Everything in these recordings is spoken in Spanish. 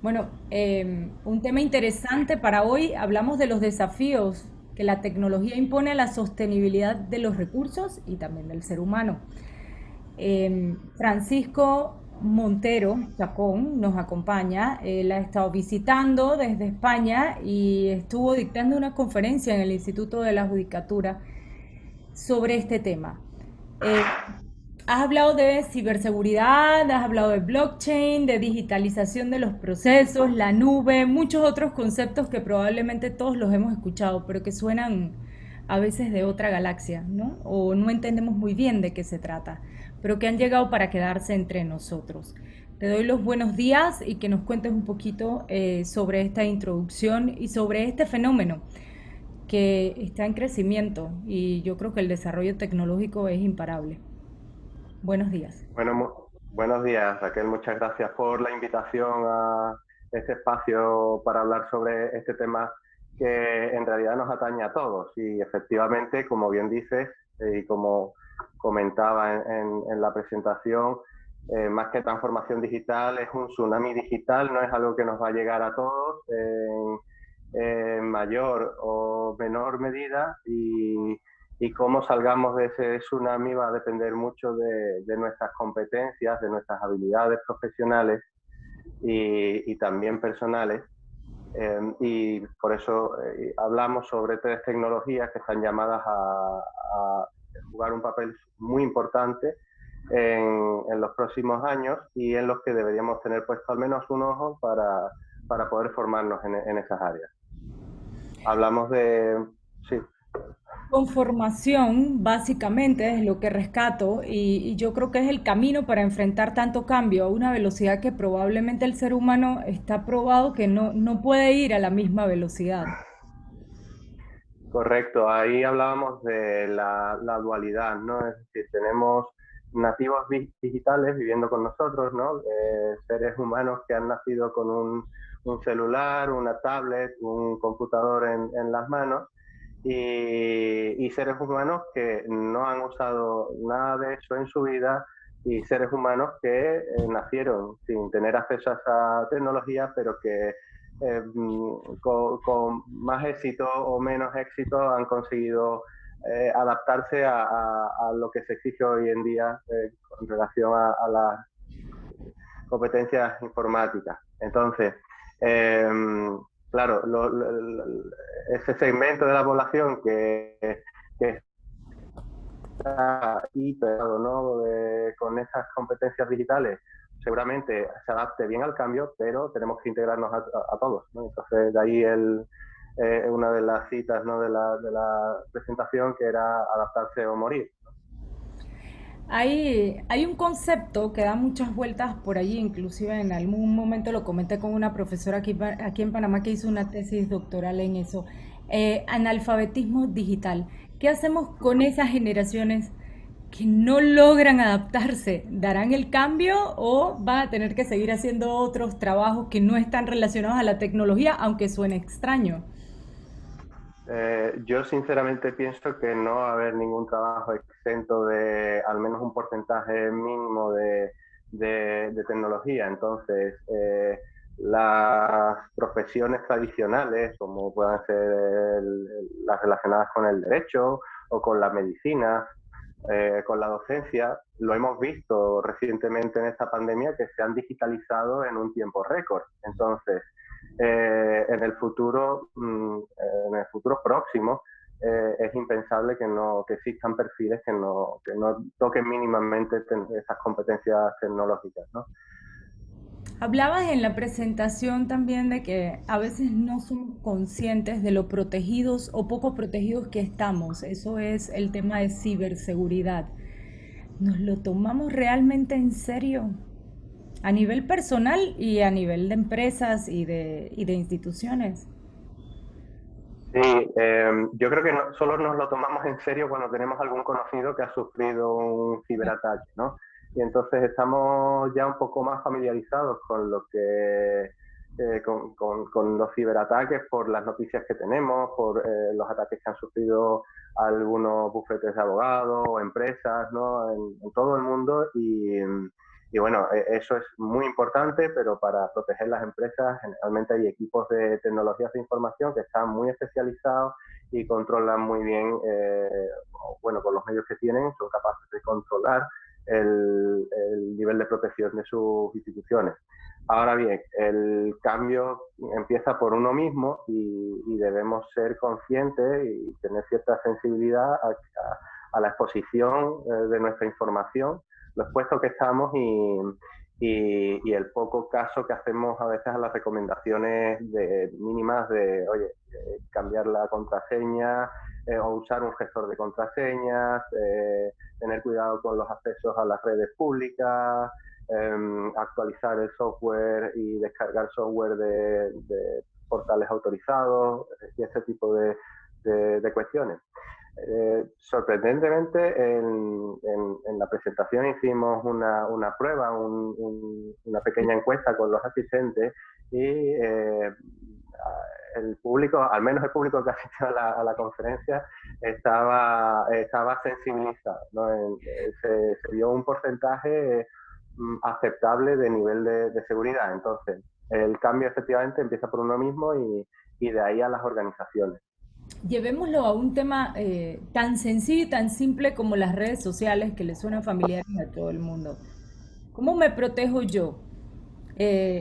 Bueno, un tema interesante para hoy, hablamos de los desafíos que la tecnología impone a la sostenibilidad de los recursos y también del ser humano. Francisco Montero Chacón nos acompaña, él ha estado visitando desde España y estuvo dictando una conferencia en el Instituto de la Judicatura sobre este tema. Eh, Has hablado de ciberseguridad, has hablado de blockchain, de digitalización de los procesos, la nube, muchos otros conceptos que probablemente todos los hemos escuchado, pero que suenan a veces de otra galaxia, ¿no? O no entendemos muy bien de qué se trata, pero que han llegado para quedarse entre nosotros. Te doy los buenos días y que nos cuentes un poquito sobre esta introducción y sobre este fenómeno que está en crecimiento y yo creo que el desarrollo tecnológico es imparable. Buenos días. Bueno, buenos días, Raquel. Muchas gracias por la invitación a este espacio para hablar sobre este tema que en realidad nos atañe a todos. Y efectivamente, como bien dices, y como comentaba en la presentación, más que transformación digital, es un tsunami digital, no es algo que nos va a llegar a todos en mayor o menor medida y cómo salgamos de ese tsunami va a depender mucho de nuestras competencias, de nuestras habilidades profesionales y también personales. Y por eso hablamos sobre tres tecnologías que están llamadas a jugar un papel muy importante en los próximos años y en los que deberíamos tener puesto al menos un ojo para poder formarnos en esas áreas. Hablamos de... Sí. Conformación, básicamente, es lo que rescato y yo creo que es el camino para enfrentar tanto cambio a una velocidad que probablemente el ser humano está probado que no puede ir a la misma velocidad. Correcto, ahí hablábamos de la dualidad, ¿no? Es decir, tenemos nativos digitales viviendo con nosotros, ¿no? Seres humanos que han nacido con un celular, una tablet, un computador en las manos y seres humanos que no han usado nada de eso en su vida y seres humanos que nacieron sin tener acceso a esa tecnología, pero que con más éxito o menos éxito han conseguido adaptarse a lo que se exige hoy en día con relación a las competencias informáticas. Entonces, eh, claro, ese segmento de la población que está hiperado, ¿no? Con esas competencias digitales, seguramente se adapte bien al cambio, pero tenemos que integrarnos a todos, ¿no? Entonces, de ahí una de las citas, ¿no? de la presentación, que era adaptarse o morir. Hay un concepto que da muchas vueltas por allí, inclusive en algún momento lo comenté con una profesora aquí en Panamá que hizo una tesis doctoral en eso, analfabetismo digital. ¿Qué hacemos con esas generaciones que no logran adaptarse? ¿Darán el cambio o van a tener que seguir haciendo otros trabajos que no están relacionados a la tecnología, aunque suene extraño? Yo sinceramente pienso que no va a haber ningún trabajo exento de al menos un porcentaje mínimo de tecnología. Entonces, las profesiones tradicionales, como puedan ser las relacionadas con el derecho o con la medicina, con la docencia, lo hemos visto recientemente en esta pandemia que se han digitalizado en un tiempo récord. Entonces, en el futuro próximo, es impensable que existan perfiles que no toquen mínimamente esas competencias tecnológicas, ¿no? Hablabas en la presentación también de que a veces no somos conscientes de lo protegidos o poco protegidos que estamos. Eso es el tema de ciberseguridad. ¿Nos lo tomamos realmente en serio? A nivel personal y a nivel de empresas y de instituciones. Sí, yo creo que solo nos lo tomamos en serio cuando tenemos algún conocido que ha sufrido un ciberataque, ¿no? Y entonces estamos ya un poco más familiarizados con lo que con los ciberataques por las noticias que tenemos, por los ataques que han sufrido algunos bufetes de abogados o empresas, ¿no? En todo el mundo Y bueno, eso es muy importante, pero para proteger las empresas generalmente hay equipos de tecnologías de información que están muy especializados y controlan muy bien, bueno, con los medios que tienen, son capaces de controlar el nivel de protección de sus instituciones. Ahora bien, el cambio empieza por uno mismo y debemos ser conscientes y tener cierta sensibilidad a la exposición de nuestra información, lo expuestos que estamos y el poco caso que hacemos a veces a las recomendaciones mínimas de, oye, cambiar la contraseña o usar un gestor de contraseñas, tener cuidado con los accesos a las redes públicas, actualizar el software y descargar software de portales autorizados y ese tipo de cuestiones. Sorprendentemente, en la presentación hicimos una prueba, una pequeña encuesta con los asistentes y el público, al menos el público que asistió a la conferencia, estaba sensibilizado, ¿no? Se dio un porcentaje aceptable de nivel de seguridad. Entonces, el cambio efectivamente empieza por uno mismo y de ahí a las organizaciones. Llevémoslo a un tema tan sencillo y tan simple como las redes sociales que le suenan familiares a todo el mundo. ¿Cómo me protejo yo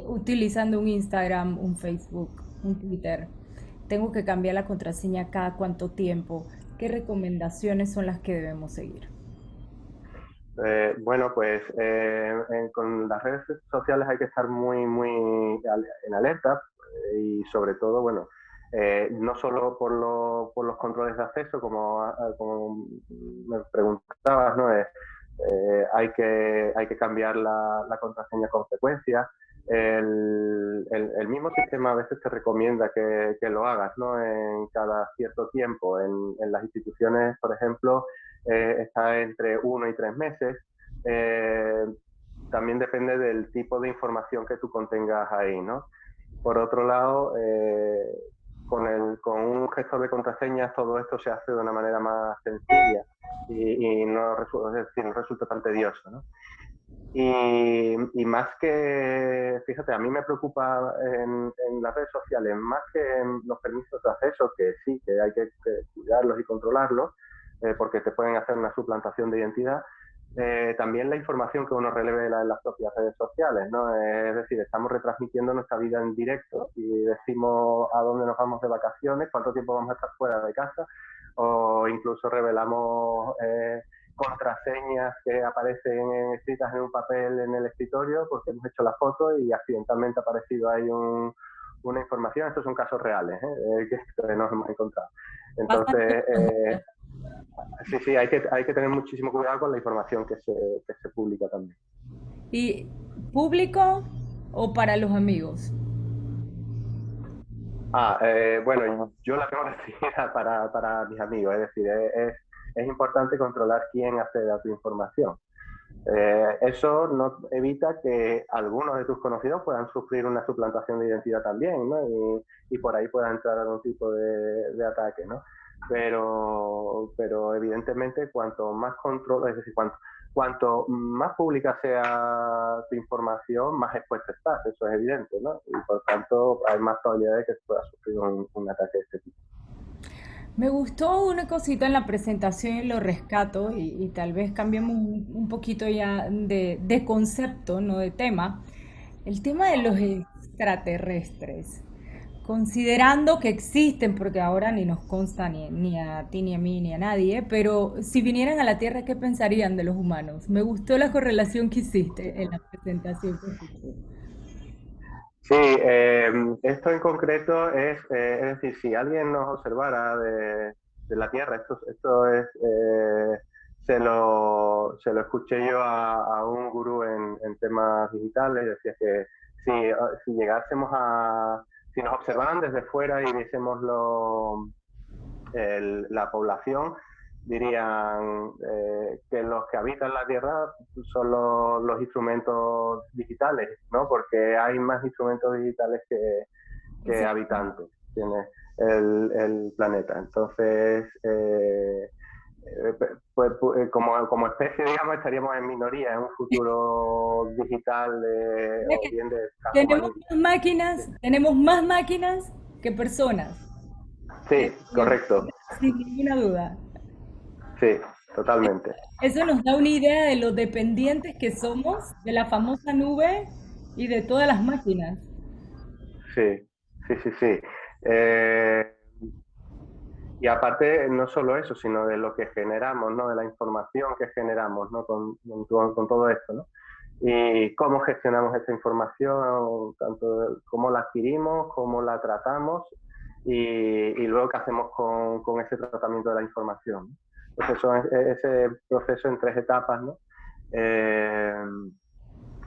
utilizando un Instagram, un Facebook, un Twitter? Tengo que cambiar la contraseña cada cuánto tiempo. ¿Qué recomendaciones son las que debemos seguir? Bueno, pues con las redes sociales hay que estar muy en alerta y sobre todo, bueno, no solo por los controles de acceso, como me preguntabas, ¿no? Hay que cambiar la contraseña con frecuencia. El mismo sistema a veces te recomienda que lo hagas, ¿no? En cada cierto tiempo. En las instituciones, por ejemplo, está entre 1 y 3 meses. Eh, También depende del tipo de información que tú contengas ahí, ¿no? Por otro lado, con un gestor de contraseñas todo esto se hace de una manera más sencilla y no, es decir, no resulta tan tedioso, ¿no? Y más que, fíjate, a mí me preocupa en las redes sociales, más que en los permisos de acceso, que sí, que hay que cuidarlos y controlarlos, porque te pueden hacer una suplantación de identidad, también la información que uno releve en las propias redes sociales, ¿no? Es decir, estamos retransmitiendo nuestra vida en directo y decimos a dónde nos vamos de vacaciones, cuánto tiempo vamos a estar fuera de casa, o incluso revelamos contraseñas que aparecen escritas en un papel en el escritorio porque hemos hecho la foto y accidentalmente ha aparecido ahí una información. Estos son casos reales que nos hemos encontrado. Entonces, sí, sí, hay que tener muchísimo cuidado con la información que se publica también. ¿Y público o para los amigos? Bueno, yo la tengo recibida para mis amigos, es decir, es importante controlar quién accede a tu información. Eso no evita que algunos de tus conocidos puedan sufrir una suplantación de identidad también, ¿no? Y por ahí pueda entrar algún tipo de ataque, ¿no? Pero evidentemente cuanto más control, es decir, cuanto más pública sea tu información, más expuesta estás, eso es evidente, ¿no? Y por tanto hay más probabilidad de que puedas sufrir un ataque de este tipo. Me gustó una cosita en la presentación y lo rescato y tal vez cambiemos un poquito ya de concepto, no de tema. El tema de los extraterrestres. Considerando que existen, porque ahora ni nos consta ni a ti, ni a mí, ni a nadie, pero si vinieran a la Tierra, ¿qué pensarían de los humanos? Me gustó la correlación que hiciste en la presentación que escuché. Sí, esto en concreto es decir, si alguien nos observara de la Tierra, esto se lo escuché yo a un gurú en temas digitales, decía que si llegásemos si nos observaran desde fuera y viésemos la población, dirían que los que habitan la Tierra son los instrumentos digitales, ¿no? Porque hay más instrumentos digitales que habitantes, tiene el planeta. Entonces, como especie, digamos, estaríamos en minoría en un futuro digital o bien de transhumanismo. Tenemos más máquinas que personas, Sí, correcto. sin ninguna duda. Sí, totalmente. Eso nos da una idea de lo dependientes que somos de la famosa nube y de todas las máquinas. Sí, sí, sí, sí. Eh, y aparte, no solo eso, sino de lo que generamos, ¿no? De la información que generamos, ¿no? Con todo esto, ¿no? Y cómo gestionamos esta información, tanto cómo la adquirimos, cómo la tratamos y luego qué hacemos con ese tratamiento de la información. Entonces, ese proceso en tres etapas, ¿no? Eh,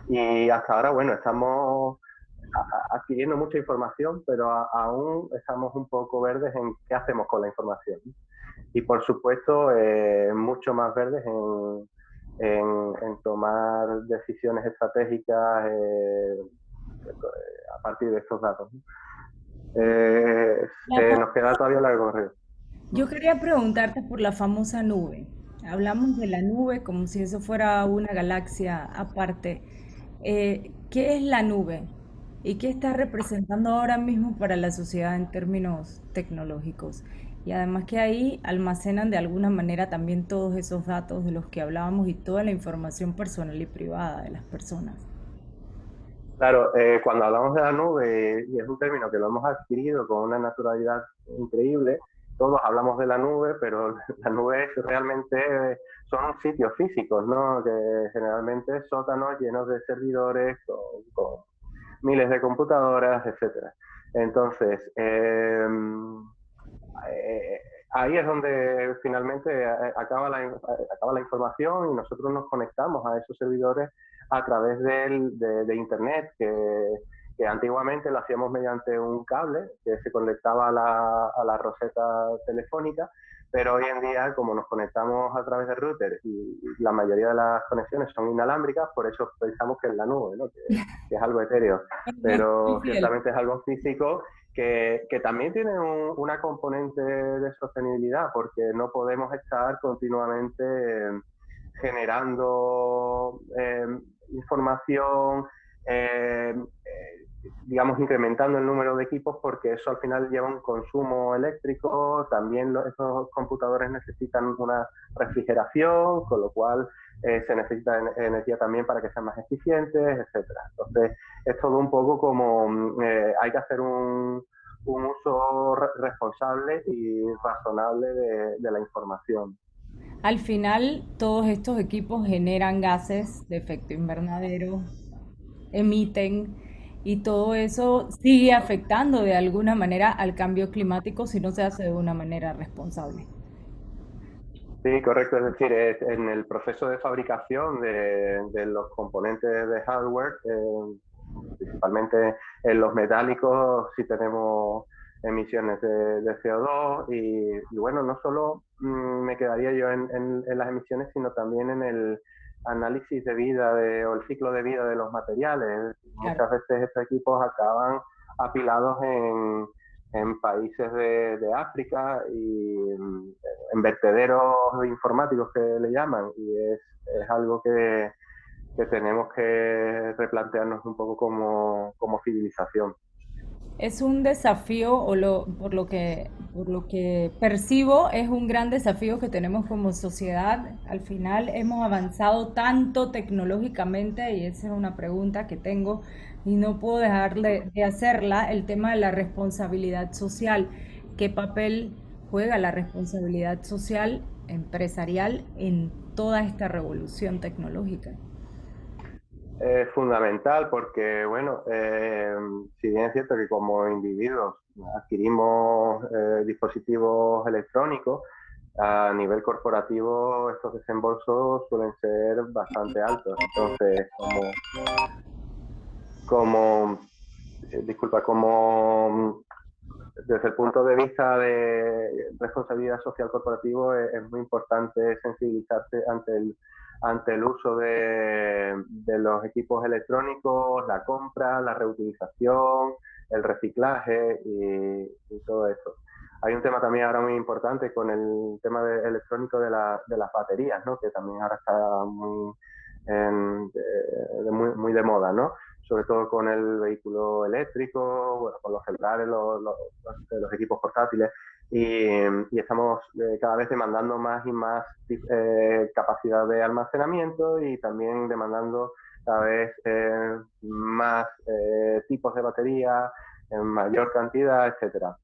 y hasta ahora, bueno, estamos adquiriendo mucha información, pero aún estamos un poco verdes en qué hacemos con la información. Y por supuesto, mucho más verdes en tomar decisiones estratégicas a partir de estos datos. La fa- Nos queda todavía largo recorrido. Yo quería preguntarte por la famosa nube. Hablamos de la nube como si eso fuera una galaxia aparte. ¿Qué es la nube? ¿Y qué está representando ahora mismo para la sociedad en términos tecnológicos? Y además que ahí almacenan de alguna manera también todos esos datos de los que hablábamos y toda la información personal y privada de las personas. Claro, cuando hablamos de la nube, y es un término que lo hemos adquirido con una naturalidad increíble, todos hablamos de la nube, pero la nube es realmente son sitios físicos, ¿no? Que generalmente sótanos llenos de servidores, con miles de computadoras, etcétera. Entonces, eh, ahí es donde finalmente acaba la información y nosotros nos conectamos a esos servidores a través de Internet, que antiguamente lo hacíamos mediante un cable que se conectaba a la roseta telefónica, pero hoy en día, como nos conectamos a través de router y la mayoría de las conexiones son inalámbricas, por eso pensamos que es la nube, ¿no? Que es algo etéreo, Muy pero fiel. ciertamente es algo físico que también tiene una componente de sostenibilidad, porque no podemos estar continuamente generando información, eh, digamos, incrementando el número de equipos, porque eso al final lleva un consumo eléctrico, también esos computadores necesitan una refrigeración, con lo cual se necesita energía también para que sean más eficientes, etcétera. Entonces, es todo un poco como hay que hacer un uso responsable y razonable de la información. Al final, todos estos equipos generan gases de efecto invernadero, emiten y todo eso sigue afectando de alguna manera al cambio climático si no se hace de una manera responsable. Sí, correcto. Es decir, en el proceso de fabricación de los componentes de hardware, principalmente en los metálicos, sí tenemos emisiones de CO2 y bueno, no solo me quedaría yo en las emisiones, sino también en el análisis de vida o el ciclo de vida de los materiales. Claro. Muchas veces estos equipos acaban apilados en países de África y en vertederos informáticos que le llaman, y es algo que tenemos que replantearnos un poco como civilización. Es un desafío, por lo que percibo, es un gran desafío que tenemos como sociedad. Al final hemos avanzado tanto tecnológicamente, y esa es una pregunta que tengo, y no puedo de hacerla, el tema de la responsabilidad social. ¿Qué papel juega la responsabilidad social empresarial en toda esta revolución tecnológica? Es fundamental porque, bueno, si bien es cierto que como individuos adquirimos dispositivos electrónicos, a nivel corporativo estos desembolsos suelen ser bastante altos. Entonces, como disculpa, como desde el punto de vista de responsabilidad social corporativo es muy importante sensibilizarse ante el uso de los equipos electrónicos, la compra, la reutilización, el reciclaje y todo eso. Hay un tema también ahora muy importante con el tema electrónico de las baterías, ¿no? Que también ahora está muy de moda, ¿no? Sobre todo con el vehículo eléctrico, bueno, con los celulares, los equipos portátiles, y estamos cada vez demandando más y más capacidad de almacenamiento y también demandando cada vez más tipos de batería en mayor cantidad, etcétera.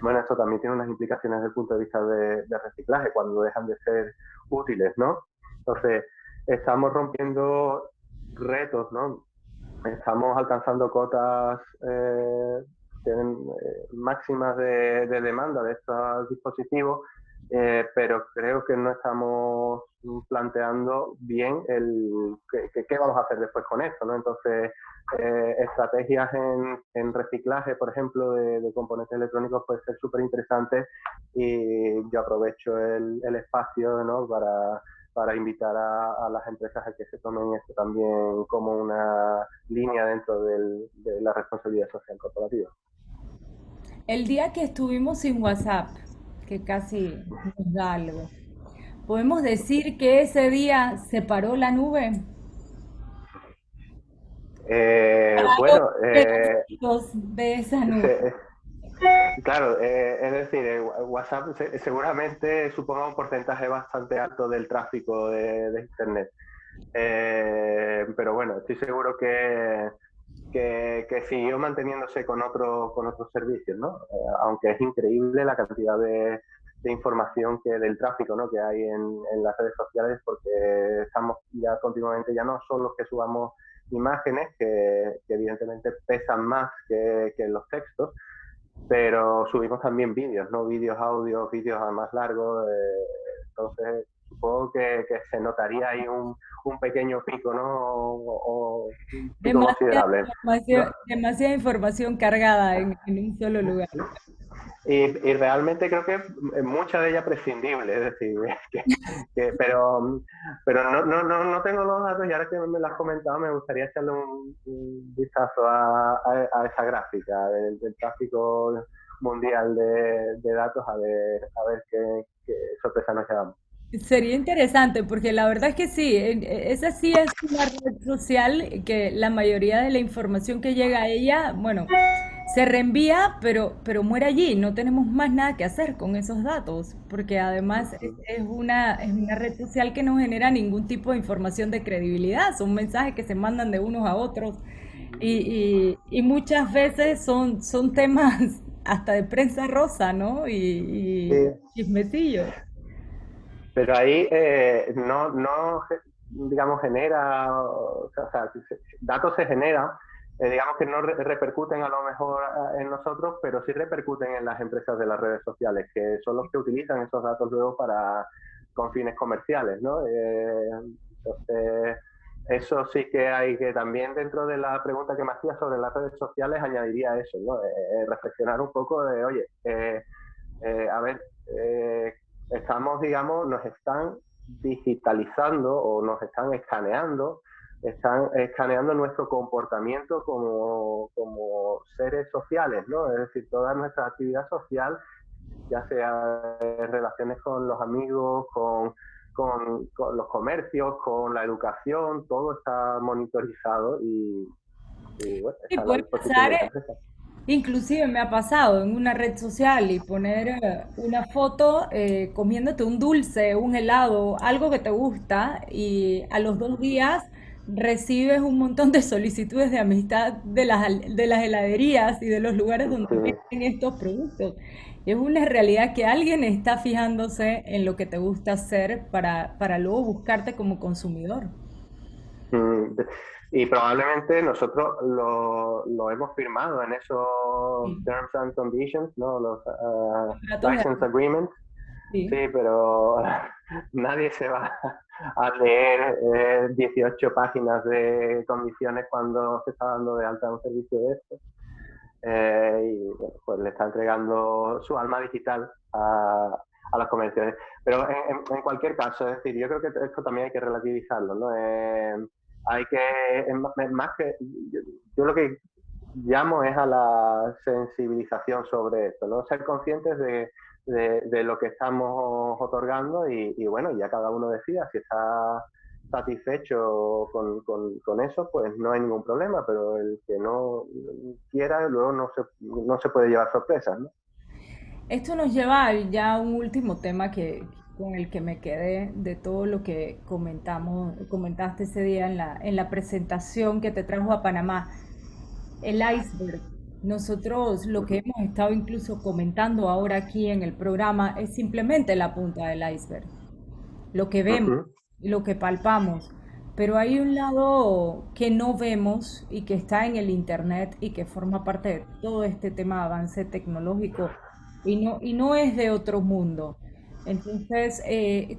Bueno, esto también tiene unas implicaciones desde el punto de vista de reciclaje, cuando dejan de ser útiles, ¿no? Entonces, estamos rompiendo retos, ¿no? Estamos alcanzando cotas máximas de demanda de estos dispositivos, pero creo que no estamos planteando bien qué vamos a hacer después con esto, ¿no? Entonces, estrategias en reciclaje, por ejemplo, de componentes electrónicos puede ser súper interesante, y yo aprovecho el espacio, ¿no? para invitar a las empresas a que se tomen esto también como una línea dentro de la responsabilidad social corporativa. El día que estuvimos sin WhatsApp, que casi nos da algo, ¿podemos decir que ese día se paró la nube? Paró Bueno, pedacitos de esa nube. se, claro, es decir, WhatsApp seguramente suponga un porcentaje bastante alto del tráfico de Internet. Pero bueno, estoy seguro que siguió manteniéndose con otros servicios, ¿no? Aunque es increíble la cantidad de información del tráfico, ¿no? Que hay en las redes sociales, porque estamos ya continuamente, ya no son los que subamos imágenes, que evidentemente pesan más que los textos, pero subimos también vídeos, ¿no? Vídeos, audios, vídeos más largos. Entonces, supongo que se notaría ahí un pequeño pico, ¿no? O un pico Demasiada, considerable, ¿no? demasiada información cargada en un solo lugar. Y realmente creo que mucha de ella prescindible, es decir, pero no tengo los datos, y ahora que me lo has comentado me gustaría echarle un vistazo a esa gráfica del tráfico mundial de datos, a ver qué sorpresa nos quedamos. Sería interesante porque la verdad es que sí, esa sí es una red social que la mayoría de la información que llega a ella, bueno, se reenvía, pero muere allí. No tenemos más nada que hacer con esos datos, porque además es una red social que no genera ningún tipo de información de credibilidad. Son mensajes que se mandan de unos a otros y muchas veces son temas hasta de prensa rosa, ¿no? Sí, Y chismecillos. pero ahí digamos, genera, datos se generan, digamos que no repercuten a lo mejor en nosotros, pero sí repercuten en las empresas de las redes sociales, que son los que utilizan esos datos luego con fines comerciales, ¿no? Entonces, eso sí que hay que también, dentro de la pregunta que me hacía sobre las redes sociales, añadiría eso, ¿no? Reflexionar un poco de, oye, a ver, nos están digitalizando o nos están escaneando nuestro comportamiento como seres sociales, ¿no? Es decir, toda nuestra actividad social, ya sea en relaciones con los amigos, con los comercios, con la educación, todo está monitorizado, y bueno, Sí, esa es la puede disposición de pasar, las empresas. inclusive me ha pasado en una red social y poner una foto comiéndote un dulce, un helado, algo que te gusta y a los 2 días recibes un montón de solicitudes de amistad de las heladerías y de los lugares donde Sí. venden estos productos. Es una realidad que alguien está fijándose en lo que te gusta hacer para luego buscarte como consumidor. Mm, Y probablemente nosotros lo hemos firmado en esos Sí. Terms and Conditions, ¿no? Los Contratos de... License Agreements, sí, Sí. pero nadie se va a leer 18 páginas de condiciones cuando se está dando de alta un servicio de esto. Y bueno, pues le está entregando su alma digital a las convenciones. Pero en cualquier caso, es decir, yo creo que esto también hay que relativizarlo, ¿no? Hay que, más que, yo lo que llamo es a la sensibilización sobre esto, ¿no? Ser conscientes de lo que estamos otorgando y bueno, ya cada uno decida si está satisfecho con eso, pues no hay ningún problema, pero el que no quiera, luego no se puede llevar sorpresas, ¿no? Esto nos lleva ya a un último tema con el que me quedé de todo lo que comentaste ese día en la presentación que te trajo a Panamá, el iceberg. Nosotros lo que Ujú, hemos estado incluso comentando ahora aquí en el programa es simplemente la punta del iceberg, lo que vemos, ujú. lo que palpamos. Pero hay un lado que no vemos y que está en el internet y que forma parte de todo este tema de avance tecnológico y no es de otro mundo. Entonces,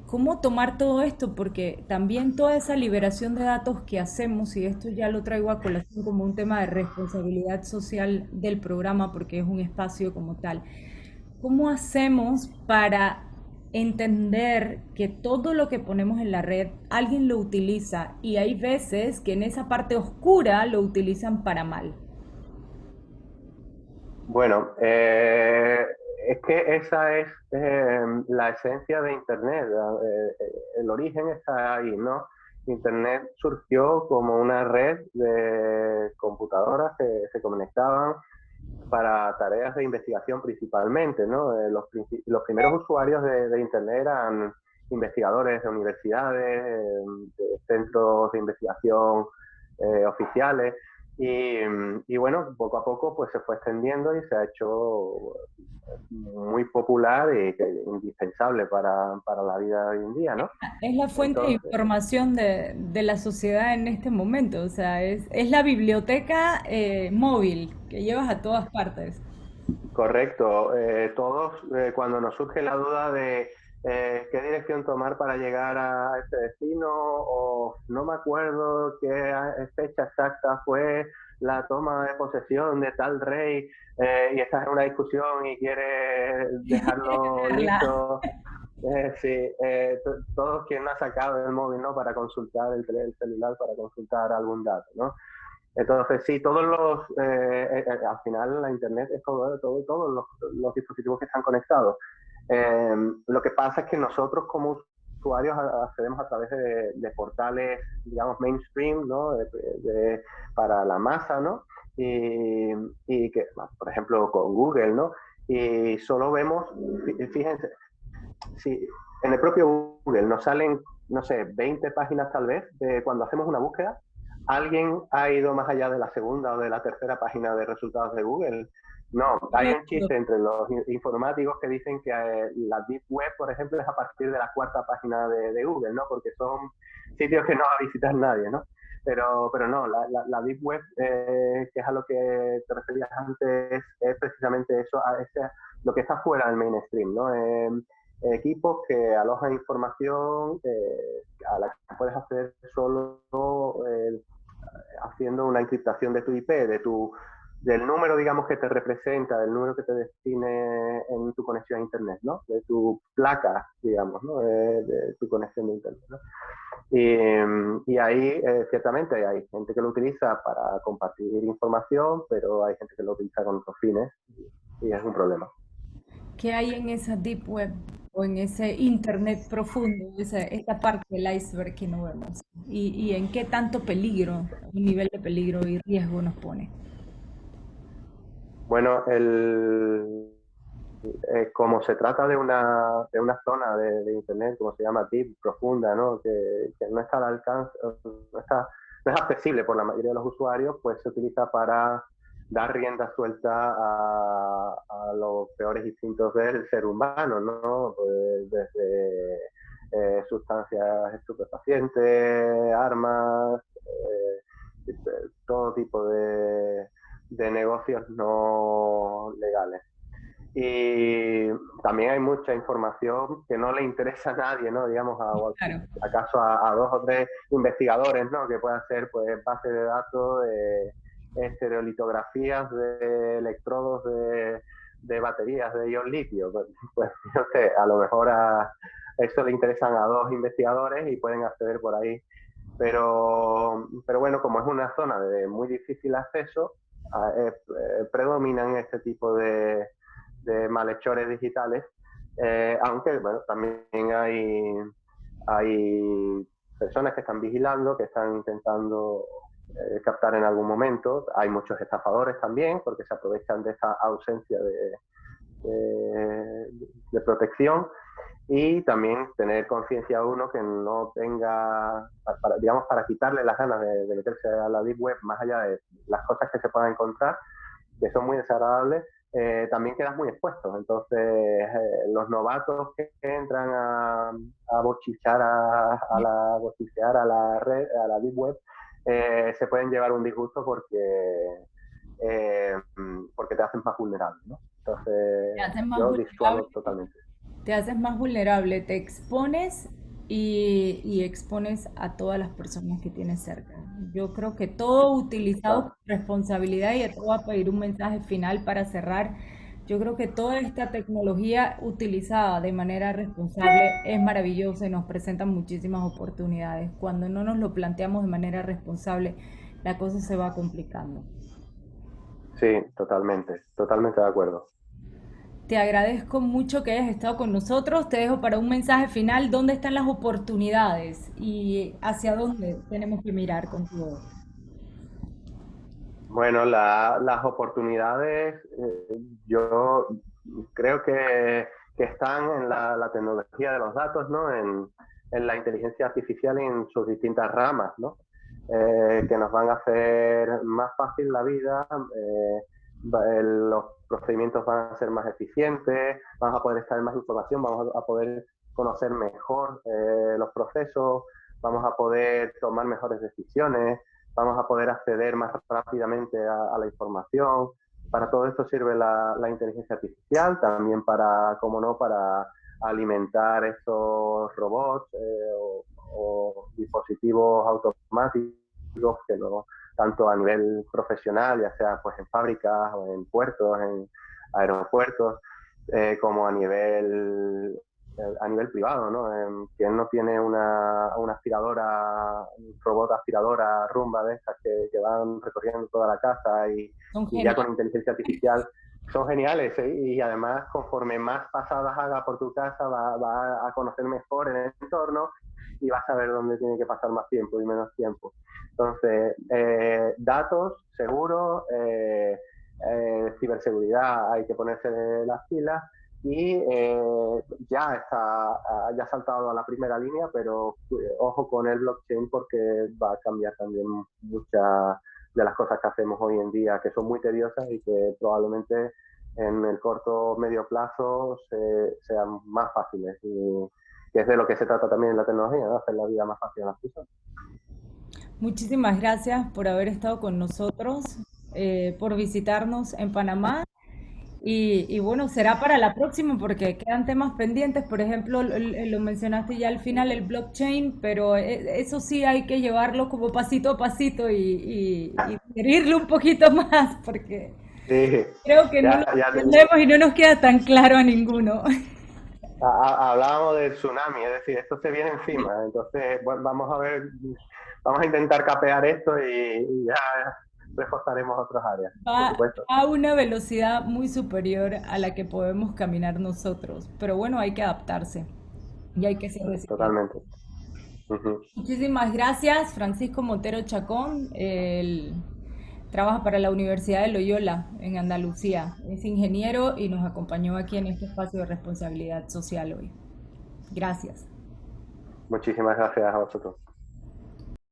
¿cómo tomar todo esto? Porque también toda esa liberación de datos que hacemos, y esto ya lo traigo a colación como un tema de responsabilidad social del programa, porque es un espacio como tal, ¿cómo hacemos para entender que todo lo que ponemos en la red alguien lo utiliza y hay veces que en esa parte oscura lo utilizan para mal? Bueno, es que esa es la esencia de Internet. El origen está ahí, ¿no? Internet surgió como una red de computadoras que se conectaban para tareas de investigación principalmente, ¿no? Los primeros usuarios de Internet eran investigadores de universidades, de centros de investigación oficiales, y bueno, poco a poco pues se fue extendiendo y se ha hecho muy popular y indispensable para la vida de hoy en día, ¿no? Es la fuente de Entonces, información de la sociedad en este momento, o sea, es la biblioteca móvil que llevas a todas partes. correcto. Todos, cuando nos surge la duda de qué dirección tomar para llegar a este destino, o no me acuerdo qué fecha exacta fue la toma de posesión de tal rey, y estás en una discusión y quieres dejarlo Carla. listo. Sí, todos quien ha sacado el móvil, ¿no? Para consultar el celular, para consultar algún dato, ¿no? Entonces, sí, al final la Internet es todos los dispositivos que están conectados. Lo que pasa es que nosotros como usuarios accedemos a través de portales, digamos, mainstream, ¿no? Para la masa, ¿no? Y que, por ejemplo, con Google, ¿no? Y solo vemos, fíjense, si en el propio Google nos salen, no sé, 20 páginas tal vez de cuando hacemos una búsqueda, alguien ha ido más allá de la segunda o de la tercera página de resultados de Google. No, hay un chiste entre los informáticos que dicen que la Deep Web, por ejemplo, es a partir de la cuarta página de Google, ¿no? Porque son sitios que no va a visitar nadie, ¿no? Pero no, la Deep Web, que es a lo que te referías antes, es precisamente eso, lo que está fuera del mainstream, ¿no? Equipos que alojan información a la que puedes acceder solo haciendo una encriptación de tu IP, del número, digamos, que te representa, del número que te define en tu conexión a Internet, ¿no? De tu placa, digamos, ¿no? De tu conexión de Internet, ¿no? Y ahí, ciertamente, hay gente que lo utiliza para compartir información, pero hay gente que lo utiliza con otros fines y es un problema. ¿Qué hay en esa deep web o en ese internet profundo, esta parte del iceberg que no vemos? Y en qué tanto peligro, un nivel de peligro y riesgo nos pone? Bueno, como se trata de una zona de Internet, como se llama deep, profunda, ¿no? Que no está al alcance, no es accesible por la mayoría de los usuarios, pues se utiliza para dar rienda suelta a los peores instintos del ser humano, ¿no? Pues desde sustancias estupefacientes, armas, todo tipo de negocios no legales. Y también hay mucha información que no le interesa a nadie, ¿no? Digamos, Claro. acaso a dos o tres investigadores, ¿no? Que puedan hacer, pues, bases de datos, de estereolitografías de electrodos de baterías de ion litio. Pues, no sé, a lo mejor a eso le interesan a dos investigadores y pueden acceder por ahí. Pero bueno, como es una zona de muy difícil acceso, predominan este tipo de malhechores digitales, aunque bueno, también hay personas que están vigilando, que están intentando captar en algún momento. Hay muchos estafadores también, porque se aprovechan de esa ausencia de protección. Y también tener conciencia uno que no tenga, digamos, para quitarle las ganas de meterse a la Deep Web, más allá de las cosas que se puedan encontrar, que son muy desagradables, también quedas muy expuesto. Entonces, los novatos que entran a bochichar, bochichear a la red, a la Deep Web, se pueden llevar un disgusto porque te hacen más vulnerable, ¿no? Entonces, Te haces más yo vulnerable, disuado totalmente. te haces más vulnerable, te expones y expones a todas las personas que tienes cerca. Yo creo que todo utilizado con Claro. responsabilidad, y te voy a pedir un mensaje final para cerrar. Yo creo que toda esta tecnología utilizada de manera responsable es maravillosa y nos presenta muchísimas oportunidades. Cuando no nos lo planteamos de manera responsable, la cosa se va complicando. Sí, totalmente, totalmente de acuerdo. Te agradezco mucho que hayas estado con nosotros. Te dejo para un mensaje final. ¿Dónde están las oportunidades y hacia dónde tenemos que mirar con todo? Bueno, las oportunidades, yo creo que están en la tecnología de los datos, ¿no? En la inteligencia artificial y en sus distintas ramas, ¿no? Que nos van a hacer más fácil la vida, los procedimientos van a ser más eficientes, vamos a poder extraer más información, vamos a poder conocer mejor los procesos, vamos a poder tomar mejores decisiones, vamos a poder acceder más rápidamente a la información. Para todo esto sirve la inteligencia artificial, también para, como no, para alimentar esos robots o dispositivos automáticos que no, tanto a nivel profesional, ya sea pues en fábricas o en puertos, en aeropuertos, como a nivel privado, ¿no? Quien no tiene una aspiradora, un robot aspiradora rumba de estas que van recorriendo toda la casa Son y ya con geniales. inteligencia artificial son geniales, ¿eh? Y además conforme más pasadas haga por tu casa va a conocer mejor el entorno y va a saber dónde tiene que pasar más tiempo y menos tiempo. Entonces, datos seguros, ciberseguridad, hay que ponerse las pilas y ya ha saltado a la primera línea, pero ojo con el blockchain porque va a cambiar también muchas de las cosas que hacemos hoy en día, que son muy tediosas y que probablemente en el corto o medio plazo sean más fáciles. Y que es de lo que se trata también en la tecnología, ¿no? Hacer la vida más fácil a las personas. Muchísimas gracias por haber estado con nosotros, por visitarnos en Panamá. Y bueno, será para la próxima porque quedan temas pendientes. Por ejemplo, lo mencionaste ya al final, el blockchain, pero eso sí hay que llevarlo como pasito a pasito y digerirlo un poquito más porque Sí, creo que no lo ya entendemos y no nos queda tan claro a ninguno. hablábamos del tsunami, es decir, esto se viene encima, entonces bueno, vamos a ver, vamos a intentar capear esto y ya reforzaremos otras áreas, por Va supuesto. a una velocidad muy superior a la que podemos caminar nosotros. Pero bueno, hay que adaptarse y hay que ser resilientes. Totalmente. Ujú. Muchísimas gracias, Francisco Montero Chacón. Él trabaja para la Universidad de Loyola en Andalucía. Es ingeniero y nos acompañó aquí en este espacio de responsabilidad social hoy. Gracias. Muchísimas gracias a vosotros.